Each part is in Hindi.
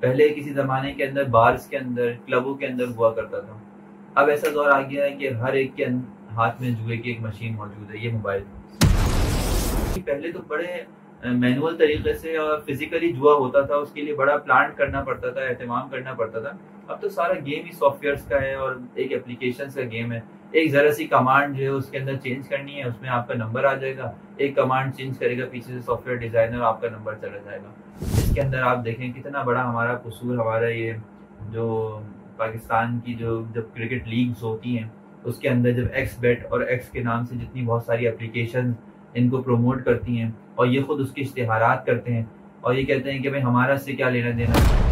पहले किसी ज़माने के अंदर बार्स के अंदर, क्लबों के अंदर हुआ करता था। अब ऐसा दौर आ गया है कि हर एक के हाथ में जुए की एक मशीन मौजूद है, ये मोबाइल। पहले तो बड़े मैनुअल तरीके से और फिजिकली जुआ होता था, उसके लिए बड़ा प्लान करना पड़ता था, एहतमाम करना पड़ता था। अब तो सारा गेम ही सॉफ्टवेयर्स का है और एक एप्लीकेशन का गेम है। एक जरा सी कमांड जो है उसके अंदर चेंज करनी है, उसमें आपका नंबर आ जाएगा। एक कमांड चेंज करेगा पीछे से सॉफ्टवेयर डिजाइनर, आपका नंबर चला जाएगा। इसके अंदर आप देखें कितना बड़ा हमारा कसूर, हमारा ये जो पाकिस्तान की जो जब क्रिकेट लीग्स होती हैं उसके अंदर जब एक्स बेट और एक्स के नाम से जितनी बहुत सारी एप्लीकेशन इनको प्रमोट करती हैं और ये खुद उसके इश्तिहारात करते हैं और ये कहते हैं कि भाई हमारा इससे क्या लेना देना।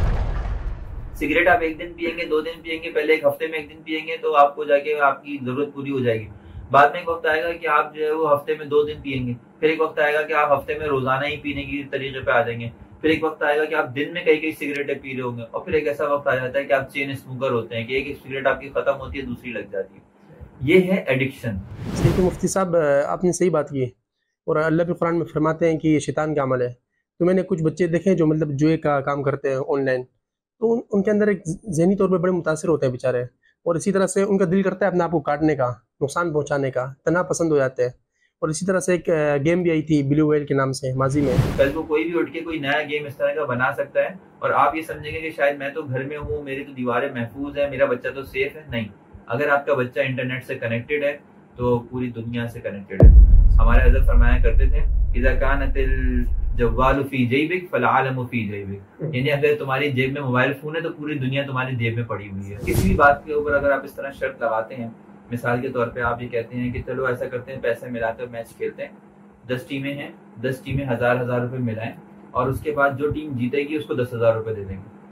सिगरेट आप एक दिन पियेंगे, 2 दिन पियेंगे, पहले एक हफ्ते में एक दिन पियेंगे तो आपको जाके आपकी जरूरत पूरी हो जाएगी। बाद में एक वक्त आएगा कि आप जो है वो हफ्ते में 2 दिन पियेंगे, फिर एक वक्त आएगा कि आप हफ्ते में रोजाना ही पीने की तरीके पे आ जाएंगे, फिर एक वक्त आएगा कि आप दिन में कई कई सिगरेटें पी रहे होंगे और फिर एक ऐसा वक्त आ जाता है कि आप चेन स्मोकर होते हैं कि एक सिगरेट आपकी खत्म होती है, दूसरी लग जाती है। ये है एडिक्शन। देखिए मुफ्ती साहब, आपने सही बात की और अल्लाह भी कुरान में फरमाते हैं कि ये शैतान का अमल है। तो मैंने कुछ बच्चे देखे हैं जो मतलब जुए का काम करते हैं ऑनलाइन, तो उनके अंदर एक ज़हनी तौर पे बड़े मुतासिर होते हैं बेचारे, और इसी तरह से उनका दिल करता है अपने आप को काटने का, नुकसान पहुँचाने का, तना पसंद हो जाते हैं। और इसी तरह से एक गेम भी आई थी ब्लू व्हेल के नाम से माज़ी में। कल को कोई भी उठ के कोई नया गेम इस तरह का बना सकता है और आप ये समझेंगे कि शायद मैं तो घर में हूँ, मेरी तो दीवारें महफूज है, मेरा बच्चा तो सेफ है। नहीं, अगर आपका बच्चा इंटरनेट से कनेक्टेड है तो पूरी दुनिया से कनेक्टेड है। हमारे हज़रत फरमाया करते थे, इज़ा कानतिल जव्वालु फी जैबिक फल आलमु फी जैबिक, यानी अगर तुम्हारी जेब में मोबाइल फोन है तो पूरी दुनिया तुम्हारी जेब में पड़ी हुई है। किसी भी बात के ऊपर अगर आप इस तरह शर्त लगाते हैं, मिसाल के तौर पे आप ये कहते हैं कि चलो ऐसा करते हैं, पैसे मिलाकर मैच खेलते हैं, 10 टीमें हैं, 10 टीमें 1000 1000 रुपए मिलाएं और उसके बाद जो टीम जीतेगी उसको 10,000 रुपए दे देंगे।